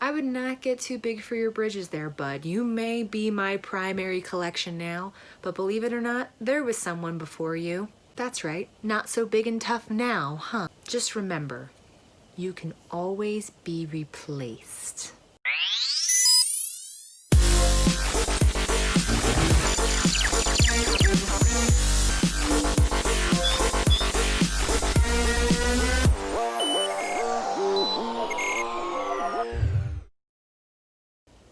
I would not get too big for your bridges there, bud. You may be my primary collection now, but believe it or not, there was someone before you. That's right, not so big and tough now, huh? Just remember, you can always be replaced.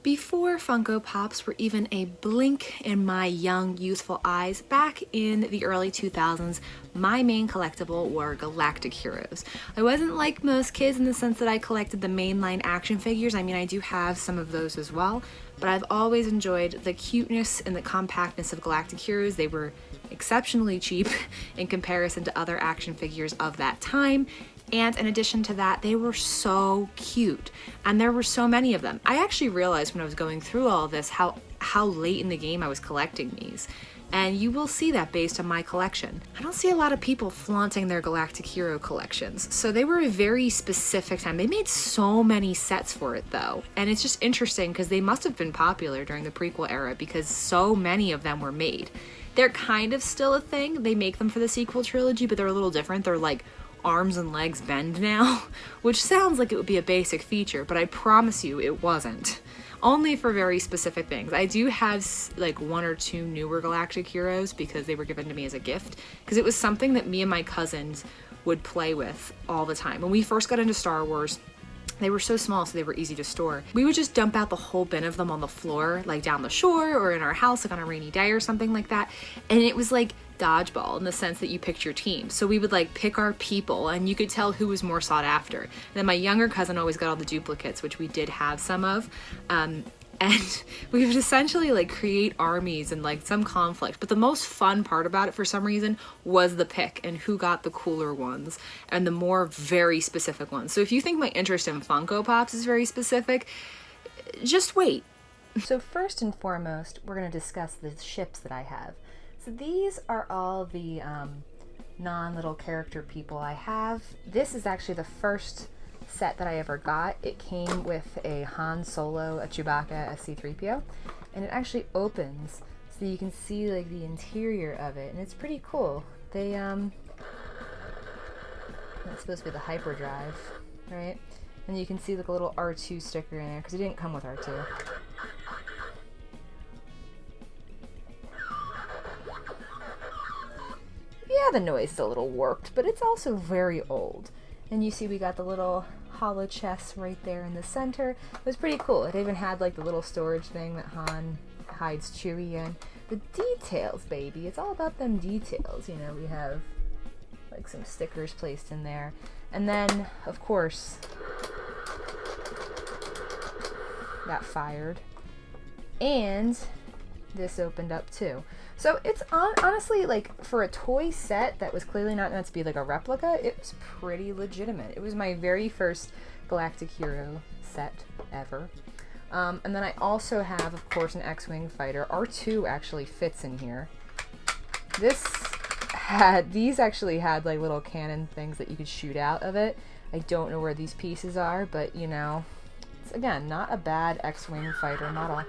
Before Funko Pops were even a blink in my young, youthful eyes, back in the early 2000s, my main collectible were Galactic heroes. I wasn't like most kids in the sense that I collected the mainline action figures. I mean, I do have some of those as well, but I've always enjoyed the cuteness and the compactness of Galactic heroes. They were exceptionally cheap in comparison to other action figures of that time. And in addition to that, they were so cute, and there were so many of them. I actually realized when I was going through all of this how late in the game I was collecting these, and you will see that based on my collection. I don't see a lot of people flaunting their Galactic hero collections, so they were a very specific time. They made so many sets for it though, and it's just interesting because they must have been popular during the prequel era because so many of them were made. They're kind of still a thing. They make them for the sequel trilogy, but they're a little different. They're like arms and legs bend now, which sounds like it would be a basic feature, but I promise you it wasn't. Only for very specific things. I do have like 1 or 2 newer Galactic heroes because they were given to me as a gift, because it was something that me and my cousins would play with all the time. When we first got into Star Wars, they were so small, so they were easy to store. We would just dump out the whole bin of them on the floor, like down the shore or in our house, like on a rainy day or something like that. And it was like dodgeball in the sense that you picked your team. So we would like pick our people and you could tell who was more sought after. And then my younger cousin always got all the duplicates, which we did have some of. And we would essentially like create armies and like some conflict. But the most fun part about it for some reason was the pick and who got the cooler ones and the more very specific ones. So if you think my interest in Funko Pops is very specific, just wait. So first and foremost, we're going to discuss the ships that I have. So these are all the non-little character people I have. This is actually the first set that I ever got. It came with a Han Solo, a Chewbacca, a C-3PO, and it actually opens so you can see like the interior of it, and it's pretty cool. They that's supposed to be the hyperdrive, right? And you can see like a little R2 sticker in there because it didn't come with R2. Yeah, the noise is a little warped, but it's also very old. And you see we got the little hollow chest right there in the center. It was pretty cool. It even had like the little storage thing that Han hides Chewie in. The details, baby. It's all about them details. You know, we have like some stickers placed in there. And then, of course, that fired. And this opened up too. So it's honestly, like, for a toy set that was clearly not meant to be like a replica, it was pretty legitimate. It was my very first Galactic hero set ever. And then I also have, of course, an X-Wing fighter. R2 actually fits in here. These actually had like little cannon things that you could shoot out of it. I don't know where these pieces are, but you know, it's again, not a bad X-Wing fighter model.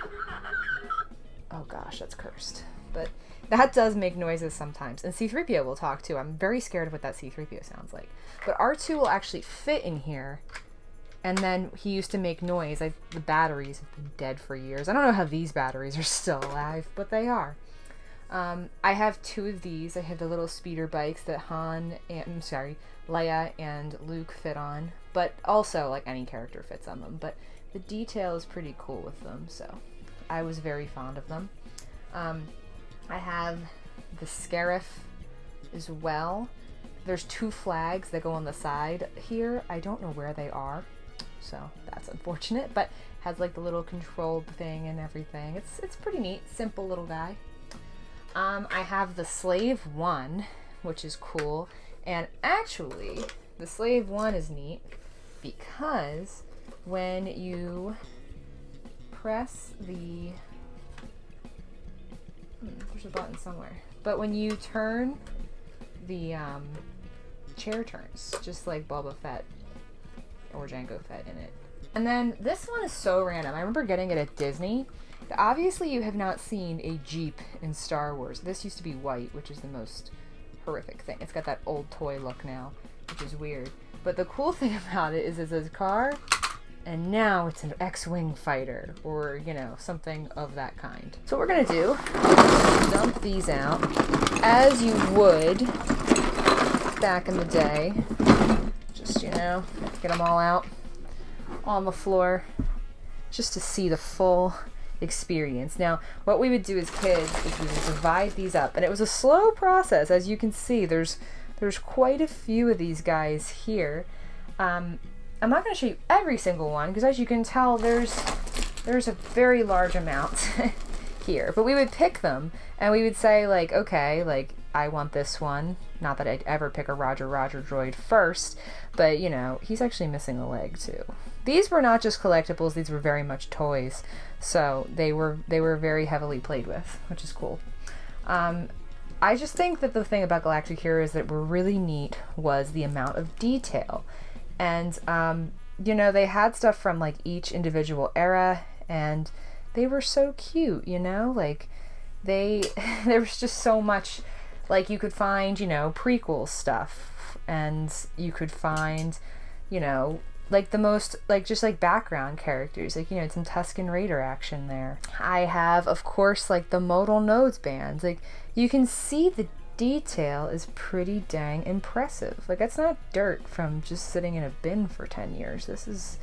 Oh gosh, that's cursed. But that does make noises sometimes. And C-3PO will talk too. I'm very scared of what that C-3PO sounds like. But R2 will actually fit in here. And then he used to make noise. The batteries have been dead for years. I don't know how these batteries are still alive, but they are. I have 2 of these. I have the little speeder bikes that Leia and Luke fit on. But also, like, any character fits on them. But the detail is pretty cool with them, so I was very fond of them. I have the Scarif as well. There's 2 flags that go on the side here. I don't know where they are, so that's unfortunate, but has like the little control thing and everything. It's pretty neat, simple little guy. I have the Slave 1, which is cool, and actually the Slave 1 is neat because when you press the there's a button somewhere. But when you turn, the chair turns, just like Boba Fett or Jango Fett in it. And then this one is so random. I remember getting it at Disney. Obviously you have not seen a Jeep in Star Wars. This used to be white, which is the most horrific thing. It's got that old toy look now, which is weird. But the cool thing about it is it's a car, and now it's an X-Wing fighter, or, you know, something of that kind. So what we're gonna do, dump these out, as you would back in the day. Just, you know, get them all out on the floor, just to see the full experience. Now, what we would do as kids is we would divide these up, and it was a slow process. As you can see, there's quite a few of these guys here. I'm not going to show you every single one, because as you can tell, there's a very large amount here. But we would pick them, and we would say, like, okay, like, I want this one. Not that I'd ever pick a Roger droid first, but, you know, he's actually missing a leg, too. These were not just collectibles, these were very much toys. So they were very heavily played with, which is cool. I just think that the thing about Galactic Heroes that were really neat was the amount of detail. And, you know, they had stuff from, like, each individual era, and they were so cute, you know? Like, there was just so much, like, you could find, you know, prequel stuff, and you could find, you know, like the most, like, just like background characters, like, you know, some Tusken Raider action there. I have, of course, like the modal nodes bands. Like, you can see the detail is pretty dang impressive. Like, that's not dirt from just sitting in a bin for 10 years. This is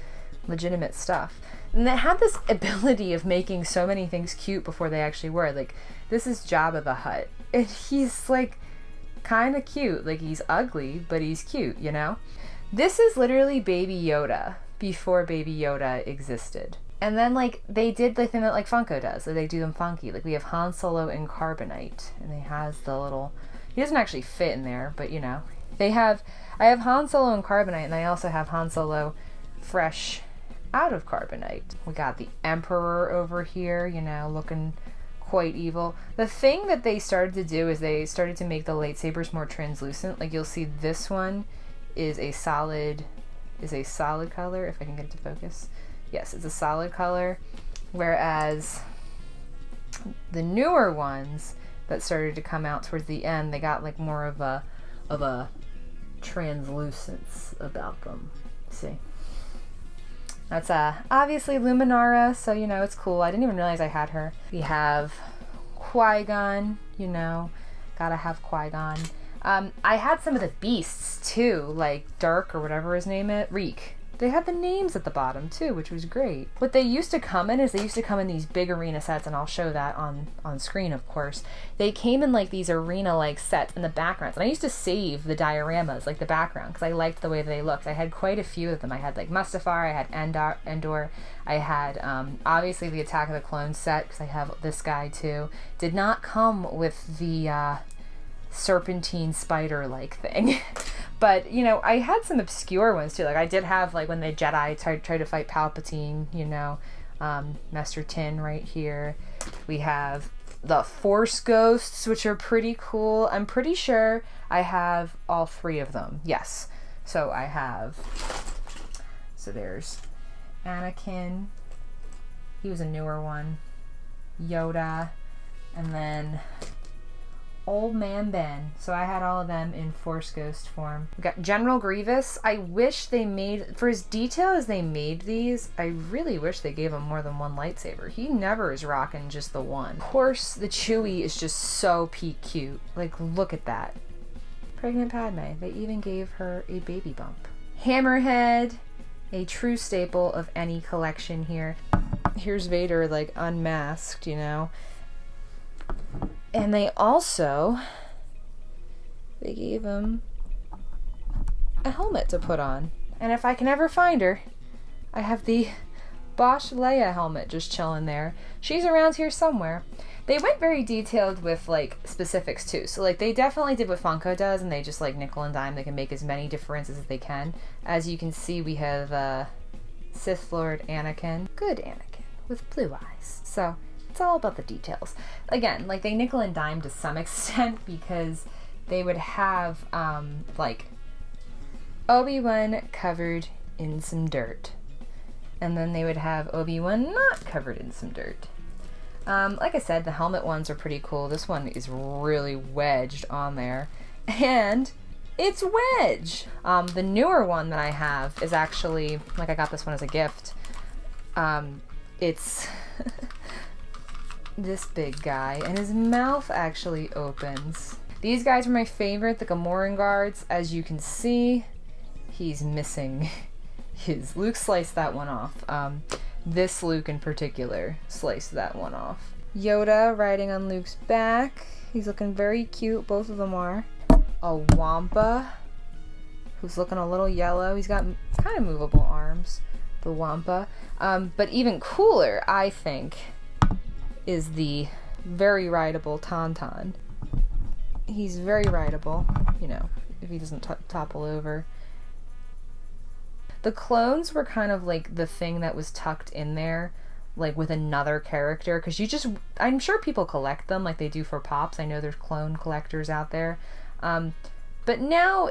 legitimate stuff. And they had this ability of making so many things cute before they actually were. Like, this is Jabba the Hutt, and he's like kind of cute. Like, he's ugly, but he's cute, you know? This is literally Baby Yoda before Baby Yoda existed. And then, like, they did the thing that, like, Funko does. Like, they do them funky. Like, we have Han Solo in carbonite, and he has the little... He doesn't actually fit in there, but, you know. I have Han Solo in carbonite, and I also have Han Solo fresh out of carbonite. We got the Emperor over here, you know, looking quite evil. The thing that they started to do is they started to make the lightsabers more translucent. Like, you'll see this one is a solid color, if I can get it to focus. Yes, it's a solid color, whereas the newer ones that started to come out towards the end, they got like more of a translucence about them. See, that's obviously Luminara, so, you know, it's cool. I didn't even realize I had her. We have Qui-Gon, you know, gotta have Qui-Gon. I had some of the beasts too, like Dirk or whatever his name is, Reek. They had the names at the bottom too, which was great. What they used to come in is they used to come in these big arena sets, and I'll show that on screen, of course. They came in like these arena-like sets in the backgrounds, and I used to save the dioramas, like the background, because I liked the way they looked. I had quite a few of them. I had like Mustafar, I had Endor, I had obviously the Attack of the Clones set, because I have this guy too. Did not come with the serpentine spider-like thing. But, you know, I had some obscure ones too. Like, I did have, like, when the Jedi tried to fight Palpatine, you know, Master Tin right here. We have the Force Ghosts, which are pretty cool. I'm pretty sure I have all three of them. Yes. So there's Anakin. He was a newer one. Yoda. And then Old Man Ben. So I had all of them in Force Ghost form. We got General Grievous. I wish they made, for as detailed as they made these, I really wish they gave him more than one lightsaber. He never is rocking just the one. Of course, the Chewie is just so peak cute. Like, look at that. Pregnant Padme. They even gave her a baby bump. Hammerhead. A true staple of any collection here. Here's Vader, like, unmasked, you know. And they gave him a helmet to put on. And if I can ever find her, I have the Bosch Leia helmet just chilling there. She's around here somewhere. They went very detailed with, like, specifics too. So, like, they definitely did what Funko does, and they just, like, nickel and dime. They can make as many differences as they can. As you can see, we have Sith Lord Anakin. Good Anakin with blue eyes. So it's all about the details. Again, like, they nickel and dime to some extent, because they would have, like, Obi-Wan covered in some dirt. And then they would have Obi-Wan not covered in some dirt. Like I said, the helmet ones are pretty cool. This one is really wedged on there. And it's Wedge! The newer one that I have is actually, like I got this one as a gift. It's this big guy, and his mouth actually opens. These guys are my favorite, the Gamoran guards. As you can see, he's missing his... Luke sliced that one off. This Luke in particular sliced that one off. Yoda riding on Luke's back. He's looking very cute, both of them are. A Wampa, who's looking a little yellow. He's got kind of movable arms, the Wampa. But even cooler, I think, is the very rideable Tauntaun. He's very rideable, you know, if he doesn't topple over. The clones were kind of like the thing that was tucked in there, like with another character, because I'm sure people collect them like they do for Pops. I know there's clone collectors out there. But now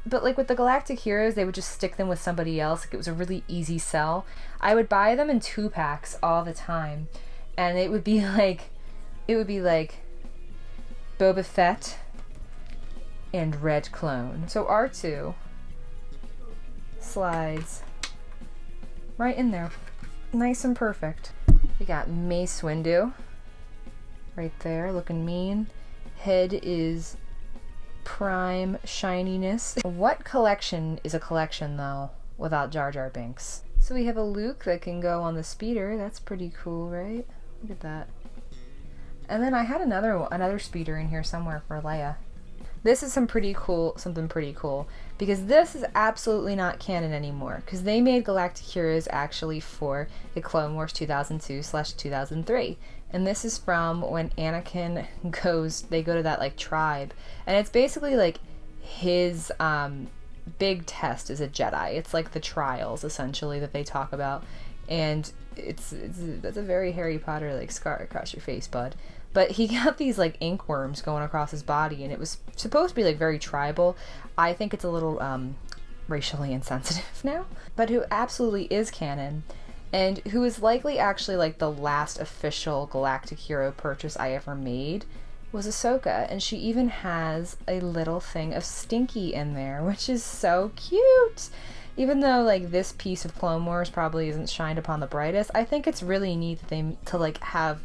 but like with the Galactic Heroes, they would just stick them with somebody else. Like it was a really easy sell. I would buy them in 2-packs all the time. And it would be like Boba Fett and Red Clone. So R2 slides right in there. Nice and perfect. We got Mace Windu right there, looking mean. Head is prime shininess. What collection is a collection though without Jar Jar Binks? So we have a Luke that can go on the speeder. That's pretty cool, right? Look at that. And then I had another speeder in here somewhere for Leia. This is something pretty cool, because this is absolutely not canon anymore, because they made Galactic Heroes actually for the Clone Wars 2002/2003. And this is from when Anakin they go to that like tribe, and it's basically like his big test as a Jedi. It's like the trials essentially that they talk about, and that's a very Harry Potter like scar across your face, bud. But he got these like ink worms going across his body, and it was supposed to be like very tribal. I think it's a little racially insensitive now, but who absolutely is canon, and who is likely actually like the last official Galactic Hero purchase I ever made, was Ahsoka. And she even has a little thing of Stinky in there, which is so cute. Even though like this piece of Clone Wars probably isn't shined upon the brightest, I think it's really neat to like have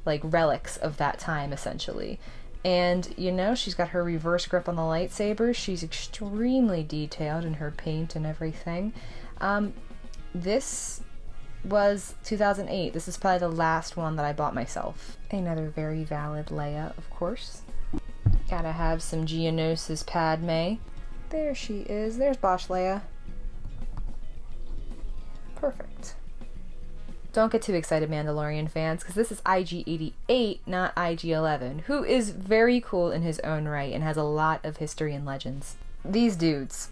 like relics of that time essentially. And you know, she's got her reverse grip on the lightsaber. She's extremely detailed in her paint and everything. This was 2008. This is probably the last one that I bought myself. Another very valid Leia, of course. Gotta have some Geonosis Padme. There she is. There's Bosch Leia. Perfect. Don't get too excited, Mandalorian fans, because this is IG-88, not IG-11, who is very cool in his own right and has a lot of history and legends. These dudes.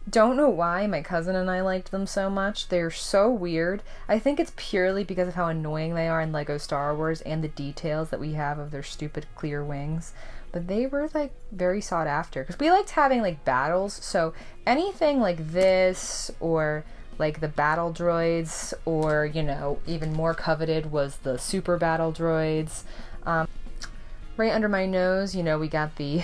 Don't know why my cousin and I liked them so much. They're so weird. I think it's purely because of how annoying they are in LEGO Star Wars and the details that we have of their stupid clear wings. But they were like very sought after, because we liked having like battles. So anything like this, or like the battle droids, or you know, even more coveted was the super battle droids. Right under my nose, you know, we got the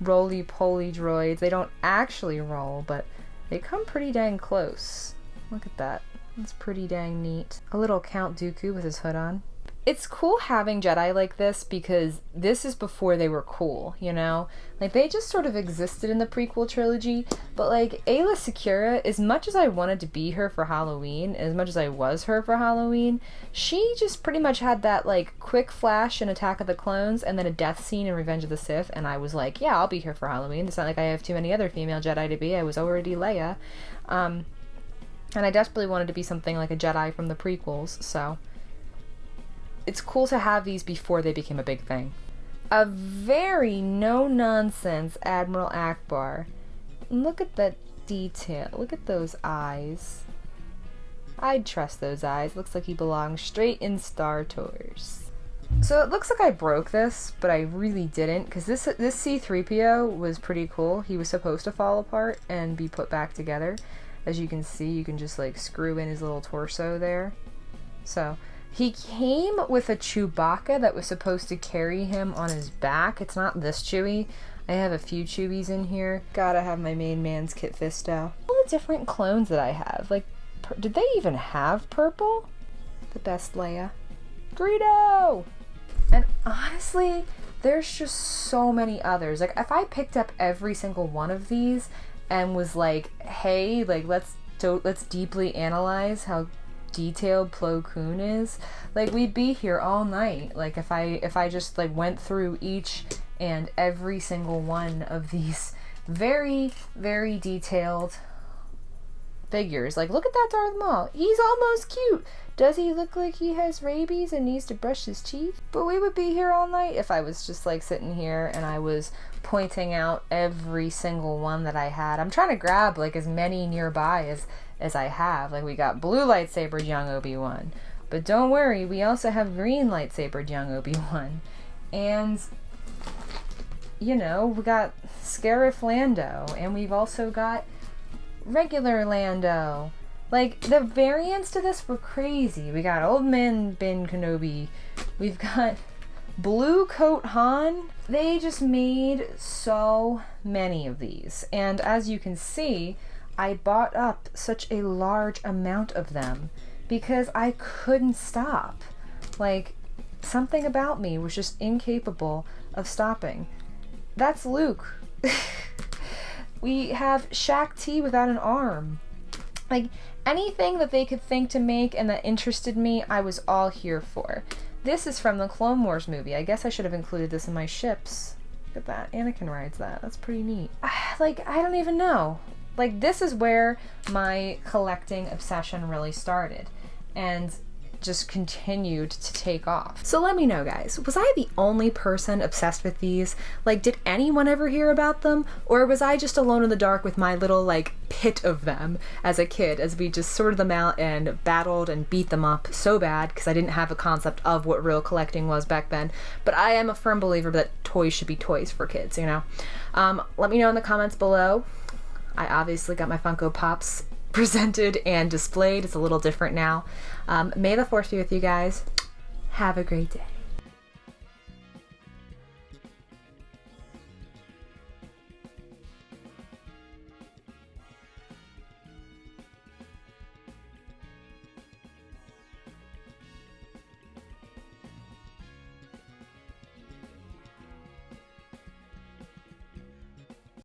roly-poly droids. They don't actually roll, but they come pretty dang close. Look at that. It's pretty dang neat. A little Count Dooku with his hood on. It's cool having Jedi like this, because this is before they were cool, you know? Like, they just sort of existed in the prequel trilogy, but like, Aayla Secura, as much as I wanted to be her for Halloween, as much as I was her for Halloween, she just pretty much had that like quick flash in Attack of the Clones, and then a death scene in Revenge of the Sith, and I was like, yeah, I'll be here for Halloween. It's not like I have too many other female Jedi to be. I was already Leia. And I desperately wanted to be something like a Jedi from the prequels, so it's cool to have these before they became a big thing. A very no-nonsense Admiral Akbar. Look at that detail. Look at those eyes. I'd trust those eyes. Looks like he belongs straight in Star Tours. So it looks like I broke this, but I really didn't, because this C-3PO was pretty cool. He was supposed to fall apart and be put back together. As you can see, you can just like screw in his little torso there. So he came with a Chewbacca that was supposed to carry him on his back. It's not this Chewie. I have a few Chewies in here. Gotta have my main man's Kit Fisto. All the different clones that I have. Like, did they even have purple? The best Leia. Greedo! And honestly, there's just so many others. Like, if I picked up every single one of these and was like, hey, like, let's deeply analyze how detailed Plo Koon is, like, we'd be here all night. Like, if I just like went through each and every single one of these very, very detailed figures. Like, look at that Darth Maul. He's almost cute. Does he look like he has rabies and needs to brush his teeth? But we would be here all night if I was just like sitting here and I was pointing out every single one that I had. I'm trying to grab like as many nearby as I have. Like, we got blue lightsabered young Obi-Wan. But don't worry, we also have green lightsabered young Obi-Wan. And, you know, we got Scarif Lando. And we've also got regular Lando. Like, the variants to this were crazy. We got Old Man Ben Kenobi. We've got Blue Coat Han. They just made so many of these. And as you can see, I bought up such a large amount of them because I couldn't stop. Like, something about me was just incapable of stopping. That's Luke. We have Shaq T without an arm. Like, anything that they could think to make and that interested me, I was all here for. This is from the Clone Wars movie. I guess I should have included this in my ships. Look at that. Anakin rides that. That's pretty neat. Like, I don't even know. Like, this is where my collecting obsession really started. And just continued to take off. So let me know, guys, was I the only person obsessed with these? Like, did anyone ever hear about them? Or was I just alone in the dark with my little, like, pit of them as a kid, as we just sorted them out and battled and beat them up so bad because I didn't have a concept of what real collecting was back then. But I am a firm believer that toys should be toys for kids, you know? Let me know in the comments below. I obviously got my Funko Pops presented and displayed. It's a little different now. May the Force be with you guys. Have a great day.